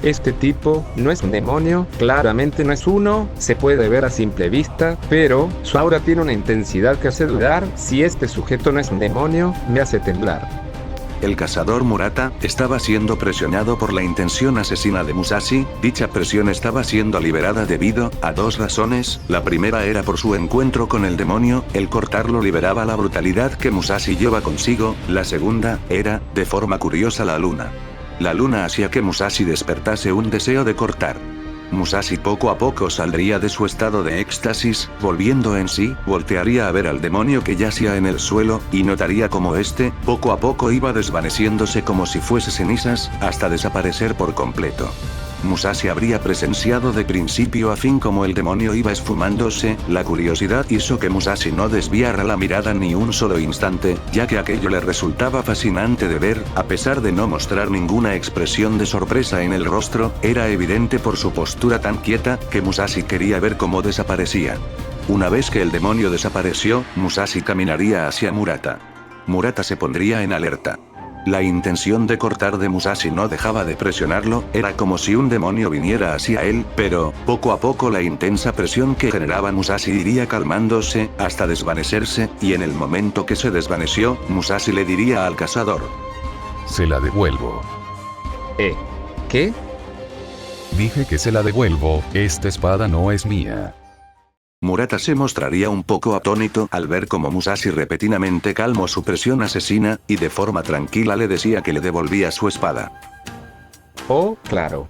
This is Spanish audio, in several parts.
Este tipo no es un demonio, claramente no es uno, se puede ver a simple vista, pero su aura tiene una intensidad que hace dudar si este sujeto no es un demonio, me hace temblar. El cazador Murata estaba siendo presionado por la intención asesina de Musashi. Dicha presión estaba siendo liberada debido a dos razones. La primera era por su encuentro con el demonio, el cortarlo liberaba la brutalidad que Musashi lleva consigo. La segunda era, de forma curiosa, la luna. La luna hacía que Musashi despertase un deseo de cortar. Musashi poco a poco saldría de su estado de éxtasis, volviendo en sí, voltearía a ver al demonio que yacía en el suelo, y notaría como este, poco a poco iba desvaneciéndose como si fuese cenizas, hasta desaparecer por completo. Musashi habría presenciado de principio a fin como el demonio iba esfumándose. La curiosidad hizo que Musashi no desviara la mirada ni un solo instante, ya que aquello le resultaba fascinante de ver, a pesar de no mostrar ninguna expresión de sorpresa en el rostro. Era evidente por su postura tan quieta, que Musashi quería ver cómo desaparecía. Una vez que el demonio desapareció, Musashi caminaría hacia Murata. Murata se pondría en alerta. La intención de cortar de Musashi no dejaba de presionarlo, era como si un demonio viniera hacia él, pero, poco a poco la intensa presión que generaba Musashi iría calmándose, hasta desvanecerse, y en el momento que se desvaneció, Musashi le diría al cazador: Se la devuelvo. ¿Qué? Dije que se la devuelvo, esta espada no es mía. Murata se mostraría un poco atónito al ver cómo Musashi repentinamente calmó su presión asesina, y de forma tranquila le decía que le devolvía su espada. Oh, claro.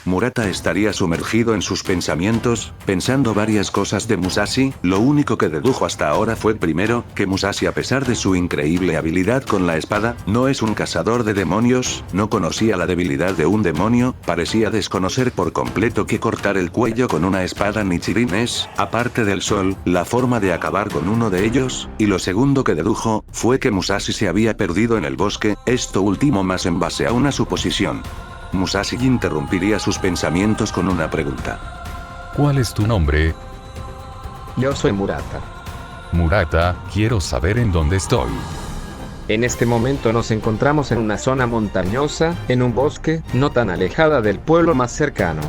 Murata estaría sumergido en sus pensamientos, pensando varias cosas de Musashi. Lo único que dedujo hasta ahora fue primero, que Musashi, a pesar de su increíble habilidad con la espada, no es un cazador de demonios, no conocía la debilidad de un demonio, parecía desconocer por completo que cortar el cuello con una espada Nichirin es, aparte del sol, la forma de acabar con uno de ellos, y lo segundo que dedujo, fue que Musashi se había perdido en el bosque, esto último más en base a una suposición. Musashi interrumpiría sus pensamientos con una pregunta. ¿Cuál es tu nombre? Yo soy Murata. Murata, quiero saber en dónde estoy. En este momento nos encontramos en una zona montañosa, en un bosque, no tan alejada del pueblo más cercano.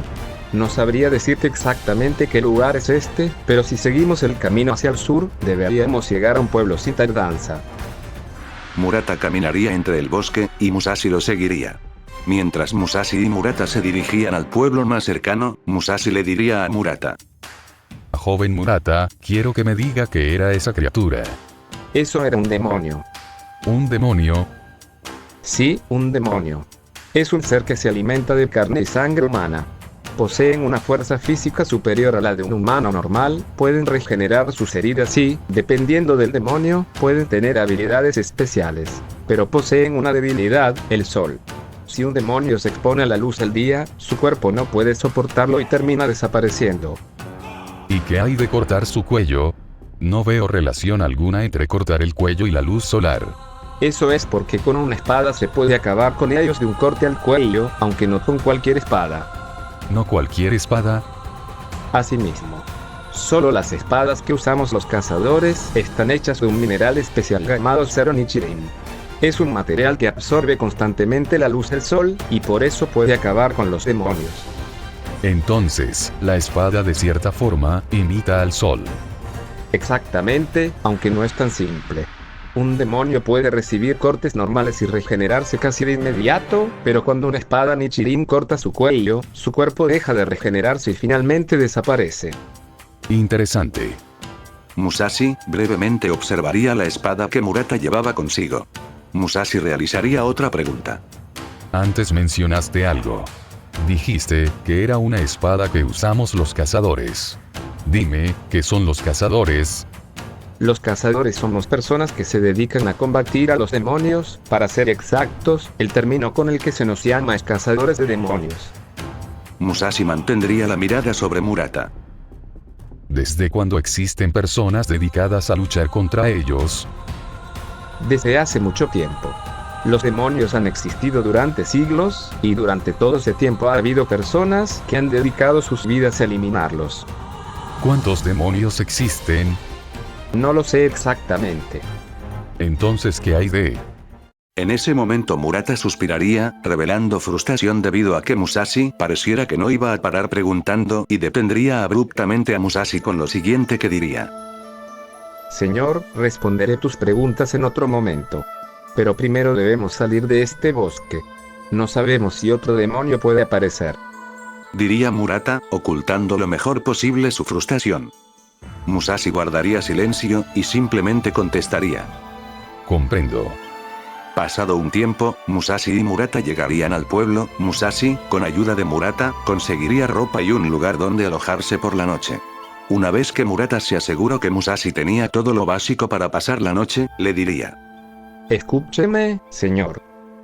No sabría decirte exactamente qué lugar es este, pero si seguimos el camino hacia el sur, deberíamos llegar a un pueblo sin tardanza. Murata caminaría entre el bosque, y Musashi lo seguiría. Mientras Musashi y Murata se dirigían al pueblo más cercano, Musashi le diría a Murata: Joven Murata, quiero que me diga qué era esa criatura. Eso era un demonio. ¿Un demonio? Sí, un demonio. Es un ser que se alimenta de carne y sangre humana. Poseen una fuerza física superior a la de un humano normal, pueden regenerar sus heridas y, dependiendo del demonio, pueden tener habilidades especiales. Pero poseen una debilidad, el sol. Si un demonio se expone a la luz del día, su cuerpo no puede soportarlo y termina desapareciendo. ¿Y qué hay de cortar su cuello? No veo relación alguna entre cortar el cuello y la luz solar. Eso es porque con una espada se puede acabar con ellos de un corte al cuello, aunque no con cualquier espada. ¿No cualquier espada? Asimismo, solo las espadas que usamos los cazadores están hechas de un mineral especial llamado Zero Nichirin. Es un material que absorbe constantemente la luz del sol, y por eso puede acabar con los demonios. Entonces, la espada de cierta forma, imita al sol. Exactamente, aunque no es tan simple. Un demonio puede recibir cortes normales y regenerarse casi de inmediato, pero cuando una espada Nichirin corta su cuello, su cuerpo deja de regenerarse y finalmente desaparece. Interesante. Musashi brevemente observaría la espada que Murata llevaba consigo. Musashi realizaría otra pregunta. Antes mencionaste algo. Dijiste que era una espada que usamos los cazadores. Dime, ¿qué son los cazadores? Los cazadores somos personas que se dedican a combatir a los demonios. Para ser exactos, el término con el que se nos llama es cazadores de demonios. Musashi mantendría la mirada sobre Murata. ¿Desde cuándo existen personas dedicadas a luchar contra ellos? Desde hace mucho tiempo. Los demonios han existido durante siglos, y durante todo ese tiempo ha habido personas que han dedicado sus vidas a eliminarlos. ¿Cuántos demonios existen? No lo sé exactamente. Entonces, ¿qué hay de En ese momento Murata suspiraría, revelando frustración debido a que Musashi pareciera que no iba a parar preguntando y detendría abruptamente a Musashi con lo siguiente que diría. Señor, responderé tus preguntas en otro momento. Pero primero debemos salir de este bosque. No sabemos si otro demonio puede aparecer. Diría Murata, ocultando lo mejor posible su frustración. Musashi guardaría silencio, y simplemente contestaría. Comprendo. Pasado un tiempo, Musashi y Murata llegarían al pueblo. Musashi, con ayuda de Murata, conseguiría ropa y un lugar donde alojarse por la noche. Una vez que Murata se aseguró que Musashi tenía todo lo básico para pasar la noche, le diría. Escúcheme, señor.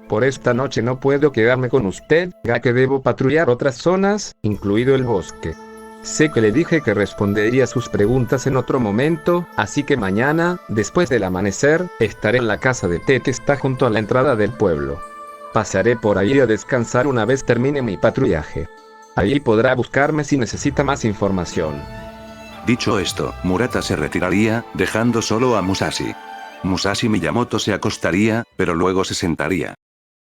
Por esta noche no puedo quedarme con usted, ya que debo patrullar otras zonas, incluido el bosque. Sé que le dije que respondería sus preguntas en otro momento, así que mañana, después del amanecer, estaré en la casa de té que está junto a la entrada del pueblo. Pasaré por ahí a descansar una vez termine mi patrullaje. Allí podrá buscarme si necesita más información. Dicho esto, Murata se retiraría, dejando solo a Musashi. Musashi Miyamoto se acostaría, pero luego se sentaría.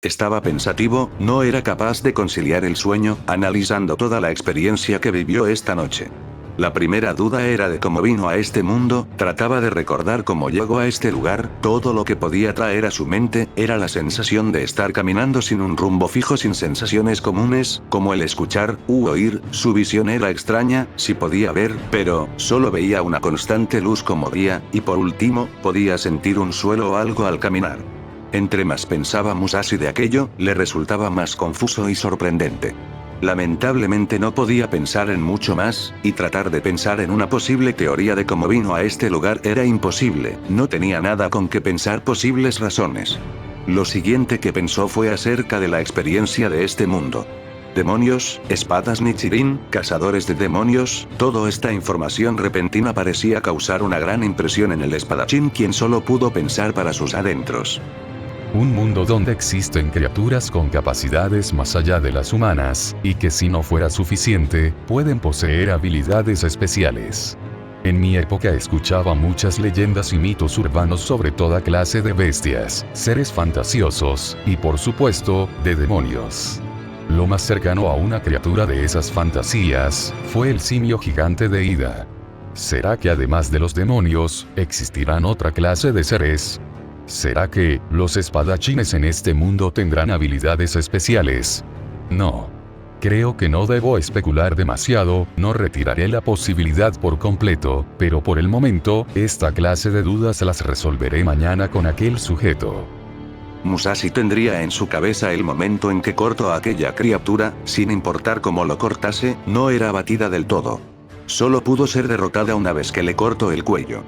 Estaba pensativo, no era capaz de conciliar el sueño, analizando toda la experiencia que vivió esta noche. La primera duda era de cómo vino a este mundo, trataba de recordar cómo llegó a este lugar, todo lo que podía traer a su mente, era la sensación de estar caminando sin un rumbo fijo, sin sensaciones comunes, como el escuchar, u oír, su visión era extraña, sí podía ver, pero, solo veía una constante luz como día, y por último, podía sentir un suelo o algo al caminar. Entre más pensaba Musashi de aquello, le resultaba más confuso y sorprendente. Lamentablemente no podía pensar en mucho más, y tratar de pensar en una posible teoría de cómo vino a este lugar era imposible, no tenía nada con que pensar posibles razones. Lo siguiente que pensó fue acerca de la experiencia de este mundo. Demonios, espadas Nichirin, cazadores de demonios, toda esta información repentina parecía causar una gran impresión en el espadachín, quien solo pudo pensar para sus adentros. Un mundo donde existen criaturas con capacidades más allá de las humanas, y que si no fuera suficiente, pueden poseer habilidades especiales. En mi época escuchaba muchas leyendas y mitos urbanos sobre toda clase de bestias, seres fantasiosos, y por supuesto, de demonios. Lo más cercano a una criatura de esas fantasías, fue el simio gigante de Ida. ¿Será que además de los demonios, existirán otra clase de seres? ¿Será que los espadachines en este mundo tendrán habilidades especiales? No. Creo que no debo especular demasiado, no retiraré la posibilidad por completo, pero por el momento, esta clase de dudas las resolveré mañana con aquel sujeto. Musashi tendría en su cabeza el momento en que cortó a aquella criatura, sin importar cómo lo cortase, no era abatida del todo. Solo pudo ser derrotada una vez que le cortó el cuello.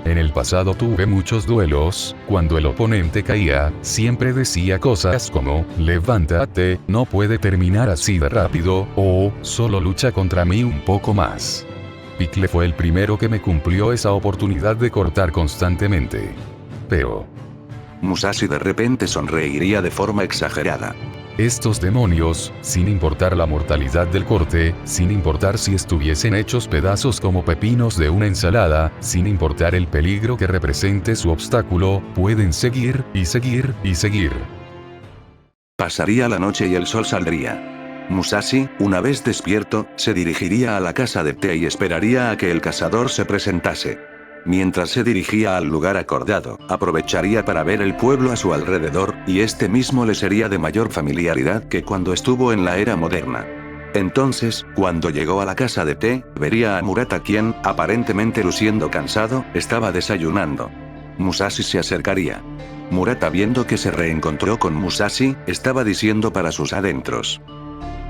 En el pasado tuve muchos duelos, cuando el oponente caía, siempre decía cosas como, levántate, no puede terminar así de rápido, o, solo lucha contra mí un poco más. Pickle fue el primero que me cumplió esa oportunidad de cortar constantemente. Pero Musashi de repente sonreiría de forma exagerada. Estos demonios, sin importar la mortalidad del corte, sin importar si estuviesen hechos pedazos como pepinos de una ensalada, sin importar el peligro que represente su obstáculo, pueden seguir, y seguir, y seguir. Pasaría la noche y el sol saldría. Musashi, una vez despierto, se dirigiría a la casa de té y esperaría a que el cazador se presentase. Mientras se dirigía al lugar acordado, aprovecharía para ver el pueblo a su alrededor, y este mismo le sería de mayor familiaridad que cuando estuvo en la era moderna. Entonces, cuando llegó a la casa de té, vería a Murata quien, aparentemente luciendo cansado, estaba desayunando. Musashi se acercaría. Murata, viendo que se reencontró con Musashi, estaba diciendo para sus adentros.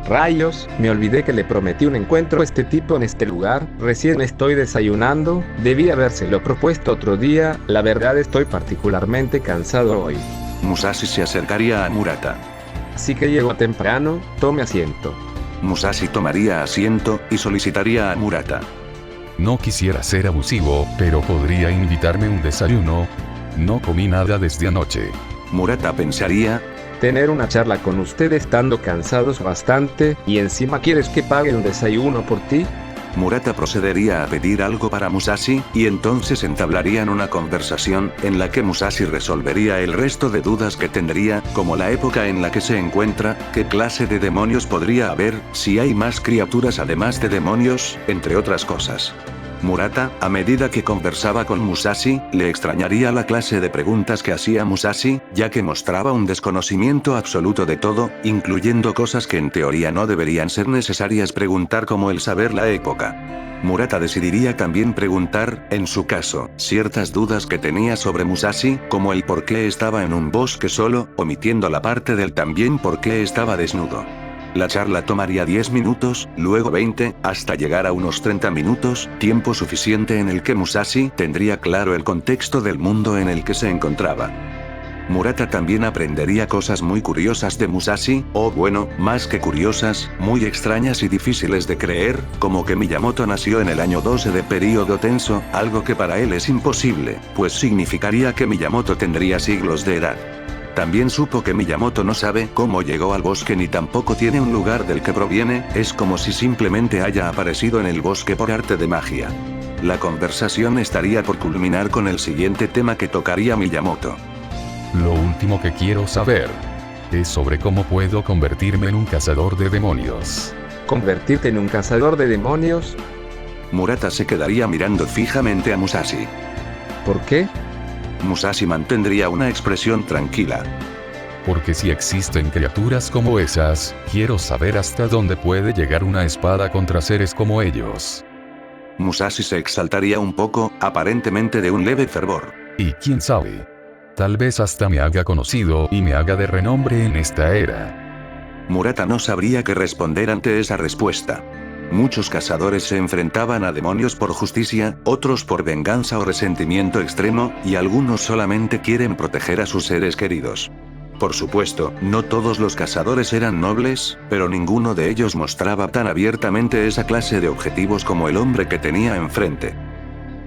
Rayos, me olvidé que le prometí un encuentro a este tipo en este lugar, recién estoy desayunando, debí habérselo propuesto otro día, la verdad estoy particularmente cansado hoy. Musashi se acercaría a Murata. Así que llego temprano, tome asiento. Musashi tomaría asiento, y solicitaría a Murata. No quisiera ser abusivo, pero ¿podría invitarme un desayuno? No comí nada desde anoche. Murata pensaría. Tener una charla con usted estando cansados bastante, y encima quieres que pague un desayuno por ti. Murata procedería a pedir algo para Musashi, y entonces entablarían una conversación, en la que Musashi resolvería el resto de dudas que tendría, como la época en la que se encuentra, qué clase de demonios podría haber, si hay más criaturas además de demonios, entre otras cosas. Murata, a medida que conversaba con Musashi, le extrañaría la clase de preguntas que hacía Musashi, ya que mostraba un desconocimiento absoluto de todo, incluyendo cosas que en teoría no deberían ser necesarias preguntar, como el saber la época. Murata decidiría también preguntar, en su caso, ciertas dudas que tenía sobre Musashi, como el por qué estaba en un bosque solo, omitiendo la parte del también por qué estaba desnudo. La charla tomaría 10 minutos, luego 20, hasta llegar a unos 30 minutos, tiempo suficiente en el que Musashi tendría claro el contexto del mundo en el que se encontraba. Murata también aprendería cosas muy curiosas de Musashi, o bueno, más que curiosas, muy extrañas y difíciles de creer, como que Miyamoto nació en el año 12 de período tenso, algo que para él es imposible, pues significaría que Miyamoto tendría siglos de edad. También supo que Miyamoto no sabe cómo llegó al bosque ni tampoco tiene un lugar del que proviene, es como si simplemente haya aparecido en el bosque por arte de magia. La conversación estaría por culminar con el siguiente tema que tocaría Miyamoto. Lo último que quiero saber es sobre cómo puedo convertirme en un cazador de demonios. ¿Convertirte en un cazador de demonios? Murata se quedaría mirando fijamente a Musashi. ¿Por qué? Musashi mantendría una expresión tranquila. Porque si existen criaturas como esas, quiero saber hasta dónde puede llegar una espada contra seres como ellos. Musashi se exaltaría un poco, aparentemente de un leve fervor. Y quién sabe, tal vez hasta me haga conocido y me haga de renombre en esta era. Murata no sabría qué responder ante esa respuesta. Muchos cazadores se enfrentaban a demonios por justicia, otros por venganza o resentimiento extremo, y algunos solamente quieren proteger a sus seres queridos. Por supuesto, no todos los cazadores eran nobles, pero ninguno de ellos mostraba tan abiertamente esa clase de objetivos como el hombre que tenía enfrente.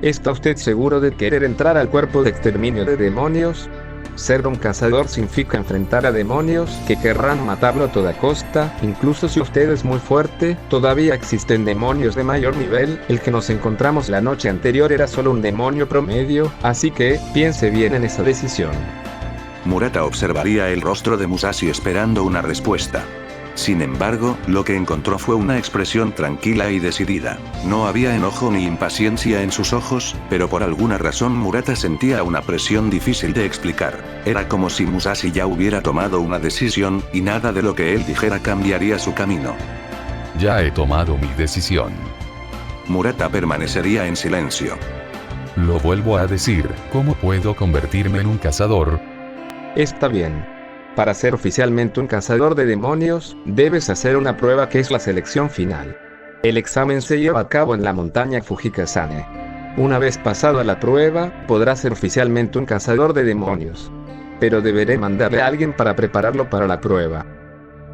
¿Está usted seguro de querer entrar al cuerpo de exterminio de demonios? Ser un cazador significa enfrentar a demonios que querrán matarlo a toda costa, incluso si usted es muy fuerte, todavía existen demonios de mayor nivel, el que nos encontramos la noche anterior era solo un demonio promedio, así que, piense bien en esa decisión. Murata observaría el rostro de Musashi esperando una respuesta. Sin embargo, lo que encontró fue una expresión tranquila y decidida. No había enojo ni impaciencia en sus ojos, pero por alguna razón Murata sentía una presión difícil de explicar. Era como si Musashi ya hubiera tomado una decisión, y nada de lo que él dijera cambiaría su camino. Ya he tomado mi decisión. Murata permanecería en silencio. Lo vuelvo a decir, ¿cómo puedo convertirme en un cazador? Está bien. Para ser oficialmente un cazador de demonios, debes hacer una prueba que es la selección final. El examen se lleva a cabo en la montaña Fujikasane. Una vez pasada la prueba, podrás ser oficialmente un cazador de demonios. Pero deberé mandarle a alguien para prepararlo para la prueba.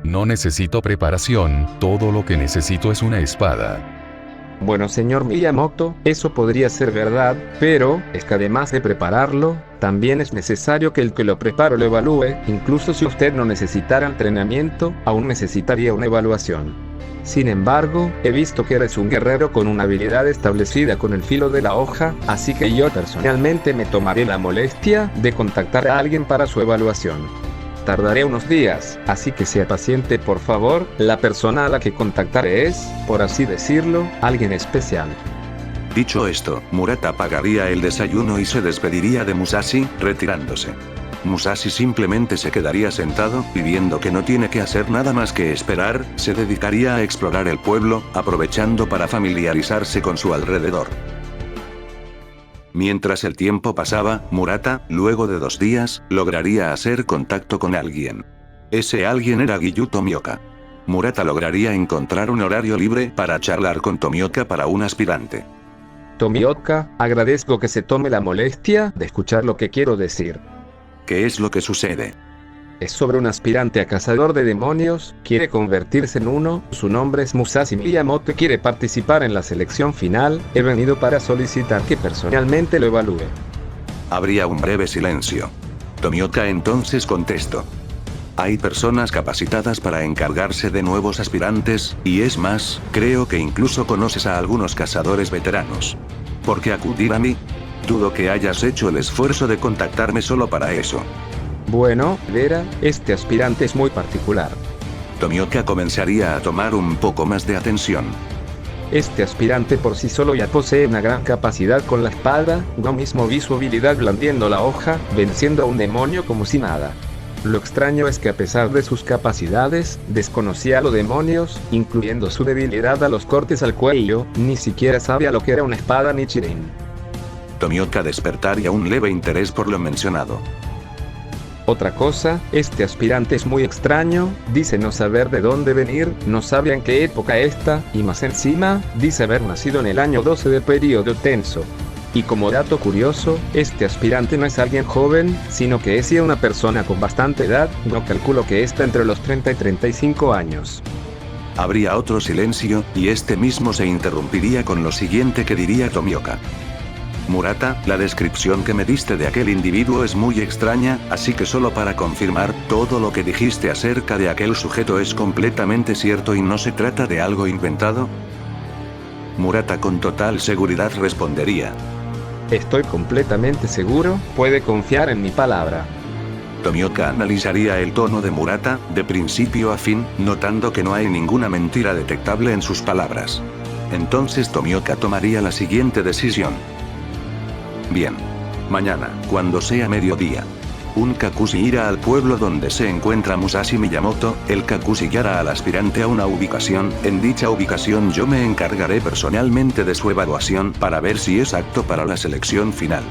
No necesito preparación, todo lo que necesito es una espada. Bueno, señor Miyamoto, eso podría ser verdad, pero, es que además de prepararlo, también es necesario que el que lo prepare lo evalúe, incluso si usted no necesitara entrenamiento, aún necesitaría una evaluación. Sin embargo, he visto que eres un guerrero con una habilidad establecida con el filo de la hoja, así que yo personalmente me tomaré la molestia de contactar a alguien para su evaluación. Tardaré unos días, así que sea paciente por favor, la persona a la que contactaré es, por así decirlo, alguien especial. Dicho esto, Murata pagaría el desayuno y se despediría de Musashi, retirándose. Musashi simplemente se quedaría sentado, y viendo que no tiene que hacer nada más que esperar, se dedicaría a explorar el pueblo, aprovechando para familiarizarse con su alrededor. Mientras el tiempo pasaba, Murata, luego de 2 días, lograría hacer contacto con alguien. Ese alguien era Giyu Tomioka. Murata lograría encontrar un horario libre para charlar con Tomioka para un aspirante. Tomioka, agradezco que se tome la molestia de escuchar lo que quiero decir. ¿Qué es lo que sucede? Es sobre un aspirante a cazador de demonios, quiere convertirse en uno, su nombre es Musashi Miyamoto y quiere participar en la selección final, he venido para solicitar que personalmente lo evalúe. Habría un breve silencio. Tomioka entonces contestó. Hay personas capacitadas para encargarse de nuevos aspirantes, y es más, creo que incluso conoces a algunos cazadores veteranos. ¿Por qué acudir a mí? Dudo que hayas hecho el esfuerzo de contactarme solo para eso. Bueno, Vera, este aspirante es muy particular. Tomioka comenzaría a tomar un poco más de atención. Este aspirante por sí solo ya posee una gran capacidad con la espada, yo mismo vi su habilidad blandiendo la hoja, venciendo a un demonio como si nada. Lo extraño es que a pesar de sus capacidades, desconocía a los demonios, incluyendo su debilidad a los cortes al cuello, ni siquiera sabía lo que era una espada Nichiren. Tomioka despertaría un leve interés por lo mencionado. Otra cosa, este aspirante es muy extraño, dice no saber de dónde venir, no sabe en qué época está, y más encima, dice haber nacido en el año 12 del período Tenso. Y como dato curioso, este aspirante no es alguien joven, sino que es ya una persona con bastante edad, yo calculo que está entre los 30 y 35 años. Habría otro silencio, y este mismo se interrumpiría con lo siguiente que diría Tomioka. Murata, la descripción que me diste de aquel individuo es muy extraña, así que solo para confirmar, todo lo que dijiste acerca de aquel sujeto es completamente cierto y no se trata de algo inventado. Murata con total seguridad respondería. Estoy completamente seguro, puede confiar en mi palabra. Tomioka analizaría el tono de Murata, de principio a fin, notando que no hay ninguna mentira detectable en sus palabras. Entonces Tomioka tomaría la siguiente decisión. Bien. Mañana, cuando sea mediodía. Un Kakushi irá al pueblo donde se encuentra Musashi Miyamoto, el Kakushi guiará al aspirante a una ubicación, en dicha ubicación yo me encargaré personalmente de su evaluación para ver si es apto para la selección final.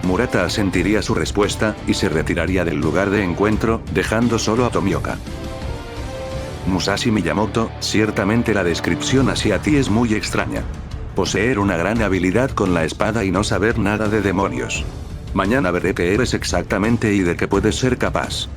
Murata asentiría su respuesta, y se retiraría del lugar de encuentro, dejando solo a Tomioka. Musashi Miyamoto, ciertamente la descripción hacia ti es muy extraña. Poseer una gran habilidad con la espada y no saber nada de demonios. Mañana veré qué eres exactamente y de qué puedes ser capaz.